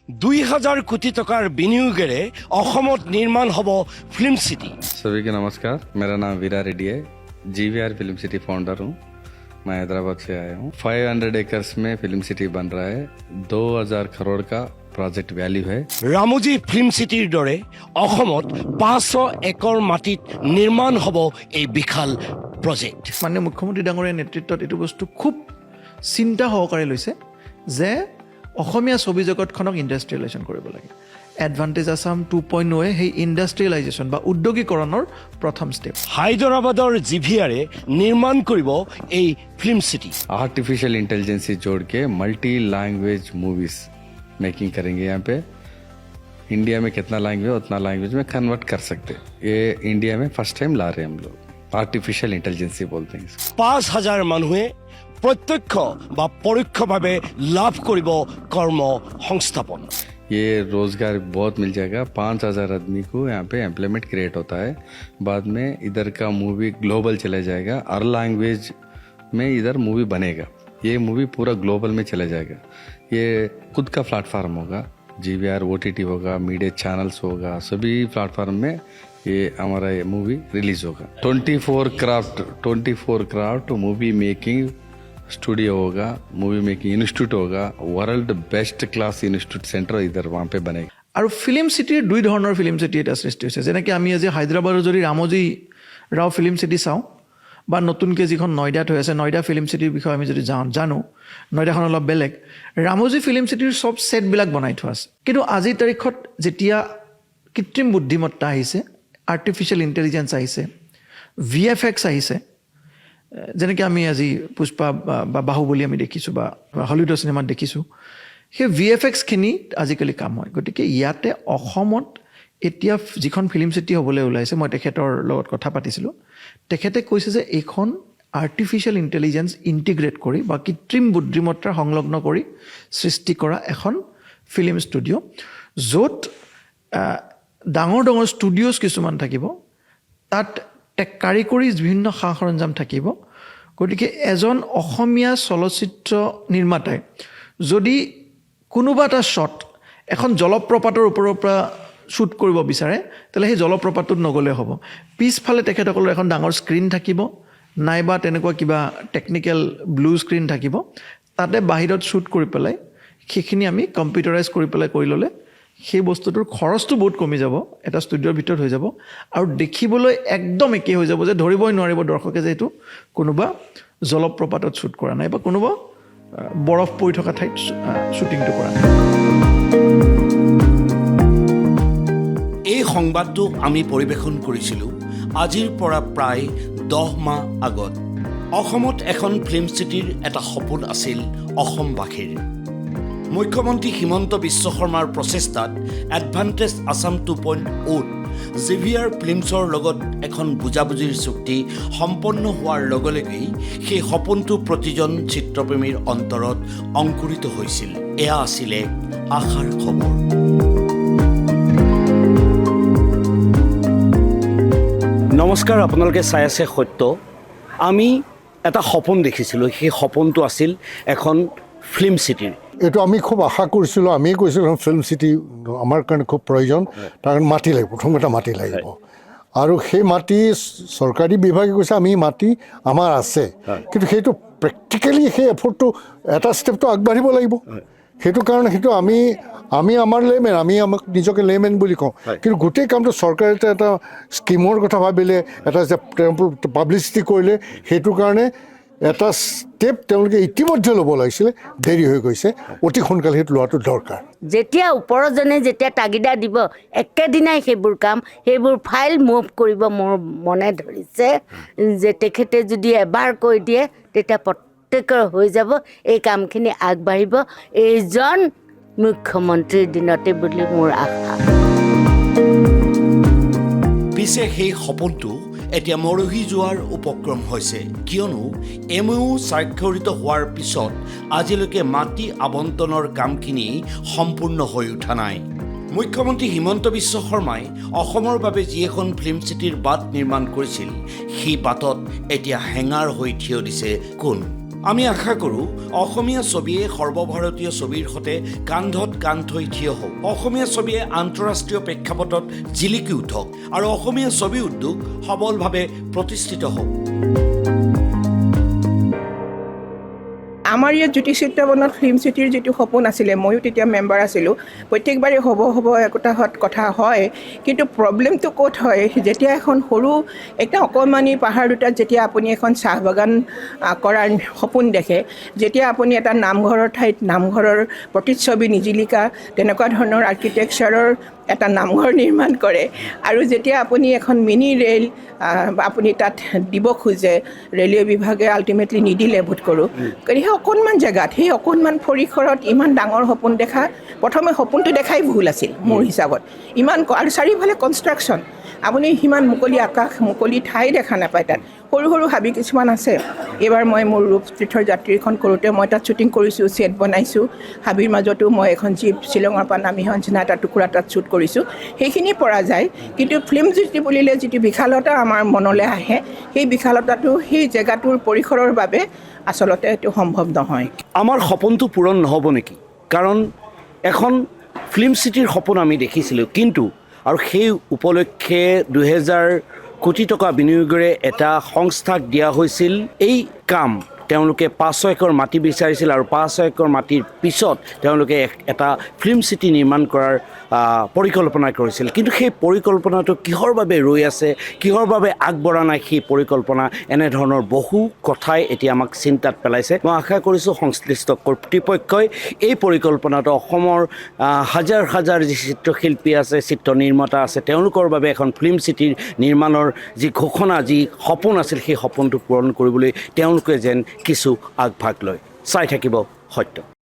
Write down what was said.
2000 কোটি টকাৰ বিনিয়োগেৰে অসমত নিৰ্মাণ হ'ব ফিল্ম সিটি। सभी को नमस्कार, मेरा नाम वीरा रेड्डी है। जीवीआर फिल्म सिटी फाउंडर हूँ। मैं हैदराबाद से आया हूँ। 500 एकर्स में फिल्म सिटी बन रहा है। 2000 करोड़ का प्रोजेक्ट वैल्यू है। ৰামোজী ফিল্ম সিটিৰ দৰে অসমত 500 একৰ মাটিত নিৰ্মাণ হ'ব এই বিশাল প্ৰজেক্ট। মাননীয় মুখ্যমন্ত্ৰী ডাঙৰীয়াৰ নেতৃত্বত এইটো বস্তু খুব চিন্তা সহকাৰে লৈছে যে অসমীয়া ছবি জগতখনক ইণ্ডাষ্ট্ৰিয়েলাইজেশ্যন কৰিব লাগে। এডভান্টেজ আছাম 2.0 সেই ইণ্ডাষ্ট্ৰিয়েলাইজেশ্যন বা উদ্যোগীকৰণৰ প্ৰথম ষ্টেপ। হায়দৰাবাদৰ জিভিয়াৰে নিৰ্মাণ কৰিব এই ফিল্ম সিটি। आर्टिफिशियल इंटेलिजेंस जोड़ के मल्टी लैंग्वेज मूवीज मेकिंग करेंगे। यहाँ पे इंडिया में कितना लैंग्वेज उतना लैंग्वेज में कन्वर्ट कर सकते। ये इंडिया में फर्स्ट टाइम ला रहे हैं हम लोग। आर्टिफिशियल इंटेलिजेंस बोलते हैं इसको। 5000 মানুহে প্ৰত্যক্ষ বা পৰোক্ষভাৱে লাভ কৰিব কৰ্ম সংস্থাপন। ये रोजगार बहुत मिल जाएगा। 5000 आदमी को यहाँ पे एम्प्लॉयमेंट क्रिएट होता है। बाद में इधर का मूवी ग्लोबल चला जाएगा। हर लैंग्वेज में इधर मूवी बनेगा। ये मूवी पूरा ग्लोबल में चला जाएगा। ये खुद का प्लेटफार्म होगा। जीवीआर OTT होगा, मीडिया चैनल्स होगा, सभी प्लेटफार्म में ये हमारा ये मूवी रिलीज होगा। 24 क्राफ्ट मूवी मेकिंग स्टूडियो होगा, मूवी मेकिंग इंस्टीट्यूट होगा। World best class institute centre इधर वहाँ पे बनेगा। আৰু ফিল্ম চিটিৰ দুই ধৰণৰ ফিল্ম চিটি এটা সৃষ্টি হৈছে। যেনেকৈ আমি আজি হায়দৰাবাদৰ যদি ৰামোজী ৰাও ফিল্ম চিটি চাওঁ বা নতুনকৈ যিখন নয়ডাত হৈ আছে নয়ডা ফিল্ম চিটিৰ বিষয়ে আমি যদি জানো, নয়ডাখন অলপ বেলেগ। ৰামোজী ফিল্ম চিটিৰ চব ছেটবিলাক বনাই থোৱা আছে। কিন্তু আজিৰ তাৰিখত যেতিয়া কৃত্ৰিম বুদ্ধিমত্তা আহিছে, আৰ্টিফিচিয়েল ইণ্টেলিজেঞ্চ আহিছে, VFX আহিছে, যেনেকৈ আমি আজি পুষ্পা বা বাহুবলী আমি দেখিছোঁ বা হলিউডৰ চিনেমাত দেখিছোঁ, সেই VFXখিনি আজিকালি কাম হয়। গতিকে ইয়াতে অসমত এতিয়া যিখন ফিল্ম চিটি হ'বলৈ ওলাইছে, মই তেখেতৰ লগত কথা পাতিছিলোঁ। তেখেতে কৈছে যে এইখন আৰ্টিফিচিয়েল ইণ্টেলিজেঞ্চ ইণ্টিগ্ৰেট কৰি বা কৃত্ৰিম বুদ্ধিমত্তা সংলগ্ন কৰি সৃষ্টি কৰা এখন ফিল্ম ষ্টুডিঅ', য'ত ডাঙৰ ডাঙৰ ষ্টুডিঅ'জ কিছুমান থাকিব, তাত কাৰিকৰী বিভিন্ন সা সৰঞ্জাম থাকিব। গতিকে এজন অসমীয়া চলচ্চিত্ৰ নিৰ্মাতাই যদি কোনোবা এটা শ্বট এখন জলপ্ৰপাতৰ ওপৰৰ পৰা শ্বুট কৰিব বিচাৰে, তেতিয়াহ'লে সেই জলপ্ৰপাতটোত নগ'লে হ'ব। পিছফালে তেখেতসকলৰ এখন ডাঙৰ স্ক্ৰীণ থাকিব, নাইবা তেনেকুৱা কিবা টেকনিকেল ব্লু স্ক্ৰীণ থাকিব। তাতে বাহিৰত শ্বুট কৰি পেলাই সেইখিনি আমি কম্পিউটাৰাইজ কৰি পেলাই কৰি ল'লে সেই বস্তুটোৰ খৰচটো বহুত কমি যাব, এটা ষ্টুডিঅ'ৰ ভিতৰত হৈ যাব, আৰু দেখিবলৈ একদম একেই হৈ যাব যে ধৰিবই নোৱাৰিব দৰ্শকে যে এইটো কোনোবা জলপ্ৰপাতত শ্বুট কৰা নাই বা কোনোবা বৰফ পৰি থকা ঠাইত শ্বুটিংটো কৰা নাই। এই সংবাদটো আমি পৰিৱেশন কৰিছিলোঁ আজিৰ পৰা প্ৰায় 10 মাহ আগত। অসমত এখন ফিল্ম চিটিৰ এটা সপোন আছিল অসমবাসীৰ। মুখ্যমন্ত্ৰী হিমন্ত বিশ্ব শৰ্মাৰ প্ৰচেষ্টাত এডভান্টেজ আছাম 2.0 জিভিয়াৰ ফিল্মছৰ লগত এখন বুজাবুজিৰ চুক্তি সম্পন্ন হোৱাৰ লগে লগেই সেই সপোনটো প্ৰতিজন চিত্ৰপ্ৰেমীৰ অন্তৰত অংকুৰিত হৈছিল। এয়া আছিলে আশাৰ খবৰ। নমস্কাৰ, আপোনালোকে চাই আছে সত্য। আমি এটা সপোন দেখিছিলোঁ, সেই সপোনটো আছিল এখন ফিল্ম চিটিৰ। এইটো আমি খুব আশা কৰিছিলোঁ। আমি কৈছিলোঁ ফিল্ম চিটি আমাৰ কাৰণে খুব প্ৰয়োজন। তাৰ কাৰণে মাটি লাগিব, প্ৰথম এটা মাটি লাগিব, আৰু সেই মাটি চৰকাৰী বিভাগে কৈছে আমি মাটি আমাৰ আছে, কিন্তু সেইটো প্ৰেক্টিকেলি সেই এফৰ্টটো এটা ষ্টেপটো আগবাঢ়িব লাগিব। সেইটো কাৰণে সেইটো আমি আমাৰ লেমেন, আমি আমাক নিজকে লেমেন বুলি কওঁ, কিন্তু গোটেই কামটো চৰকাৰে এটা স্কিমৰ কথা ভাবিলে, এটা যে পাব্লিচিটি কৰিলে, সেইটো কাৰণে এটা ষ্টেপ তেওঁলোকে ইতিমধ্যে ল'ব লাগিছিলে, দেৰি হৈ গৈছে। অতি সোনকালে সেইটো লোৱাটো দৰকাৰ। যেতিয়া ওপৰজনে যেতিয়া তাগিদা দিব, একেদিনাই সেইবোৰ ফাইল মুভ কৰিব মোৰ মনে ধৰিছে যে তেখেতে যদি এবাৰ কৈ দিয়ে তেতিয়া প্ৰত্যেকৰ হৈ যাব, এই কামখিনি আগবাঢ়িব এইজন মুখ্যমন্ত্ৰীৰ দিনতে বুলি মোৰ আশা। পিছে সেই সপোনটো এতিয়া মৰহি যোৱাৰ উপক্ৰম হৈছে, কিয়নো MOU স্বাক্ষৰিত হোৱাৰ পিছত আজিলৈকে মাটি আবণ্টনৰ কামখিনি সম্পূৰ্ণ হৈ উঠা নাই। মুখ্যমন্ত্ৰী হিমন্ত বিশ্ব শৰ্মাই অসমৰ বাবে যি এখন ফিল্ম চিটিৰ বাট নিৰ্মাণ কৰিছিল, সেই বাটত এতিয়া হেঙাৰ হৈ থিয় দিছে কোন? আমি আশা কৰোঁ অসমীয়া ছবিয়ে সৰ্বভাৰতীয় ছবিৰ সৈতে কান্ধত কান্ধ থৈ থিয় হওক, অসমীয়া ছবিয়ে আন্তঃৰাষ্ট্ৰীয় প্ৰেক্ষাপটত জিলিকি উঠক আৰু অসমীয়া ছবি উদ্যোগ সবলভাৱে প্ৰতিষ্ঠিত হওক। আমাৰ ইয়াত জ্যোতিচিত্ৰবনত ফিল্ম চিটিৰ যিটো সপোন আছিলে, ময়ো তেতিয়া মেম্বাৰ আছিলোঁ, প্ৰত্যেকবাৰে হ'ব একোটাহঁত কথা হয়, কিন্তু প্ৰব্লেমটো ক'ত হয়, যেতিয়া এখন সৰু একটা অকণমানি পাহাৰ দুটাত যেতিয়া আপুনি এখন চাহ বাগান কৰাৰ সপোন দেখে, যেতিয়া আপুনি এটা নামঘৰৰ ঠাইত নামঘৰৰ প্ৰতিচ্ছবি নিজিলিকা তেনেকুৱা ধৰণৰ আৰ্কিটেকচাৰৰ এটা নামঘৰ নিৰ্মাণ কৰে, আৰু যেতিয়া আপুনি এখন মিনি ৰেল আপুনি তাত দিব খোজে, ৰেলৱে বিভাগে আল্টিমেটলি নিদিলে বোধ কৰোঁ, গতিকে সেই অকণমান জেগাত সেই অকণমান পৰিসৰত ইমান ডাঙৰ সপোন দেখা, প্ৰথমে সপোনটো দেখাই ভুল আছিল মোৰ হিচাপত। ইমান আৰু চাৰিওফালে কনষ্ট্ৰাকশ্যন, আপুনি সিমান মুকলি আকাশ মুকলি ঠাই দেখা নাপায় তাত। সৰু সৰু হাবি কিছুমান আছে। এইবাৰ মই মোৰ ৰূপতীৰ্থৰ যাত্ৰীখন কৰোঁতে মই তাত শ্বুটিং কৰিছোঁ, ছেট বনাইছোঁ। হাবিৰ মাজতো মই এখন জীপ শ্বিলঙৰ পৰা নামি নিচিনা এটা টুকুৰা তাত শ্বুট কৰিছোঁ। সেইখিনি পৰা যায়, কিন্তু ফিল্ম চিটি বুলিলে যিটো বিশালতা আমাৰ মনলৈ আহে, সেই বিশালতাটো সেই জেগাটোৰ পৰিসৰৰ বাবে আচলতে এইটো সম্ভৱ নহয়। আমাৰ সপোনটো পূৰণ নহ'ব নেকি? কাৰণ এখন ফিল্ম চিটিৰ সপোন আমি দেখিছিলোঁ, কিন্তু আৰু সেই উপলক্ষে 2000 কোটি টকা বিনিয়োগেৰে এটা সংস্থাক দিয়া হৈছিল এই কাম। তেওঁলোকে 500 একৰ মাটি বিচাৰিছিল আৰু 500 একৰ মাটিৰ পিছত তেওঁলোকে এটা ফিল্ম চিটি নিৰ্মাণ কৰাৰ পৰিকল্পনা কৰিছিল। কিন্তু সেই পৰিকল্পনাটো কিহৰ বাবে ৰৈ আছে, কিহৰ বাবে আগবঢ়া নাই, সেই পৰিকল্পনা এনেধৰণৰ বহু কথাই এতিয়া আমাক চিন্তাত পেলাইছে। মই আশা কৰিছোঁ সংশ্লিষ্ট কৰ্তৃপক্ষই এই পৰিকল্পনাটো অসমৰ হাজাৰ হাজাৰ যি চিত্ৰশিল্পী আছে, চিত্ৰ নিৰ্মাতা আছে, তেওঁলোকৰ বাবে এখন ফিল্ম চিটিৰ নিৰ্মাণৰ যি ঘোষণা, যি সপোন আছিল, সেই সপোনটো পূৰণ কৰিবলৈ তেওঁলোকে যেন কিছু আগভাগ লয়। চাই থাকিব সত্য।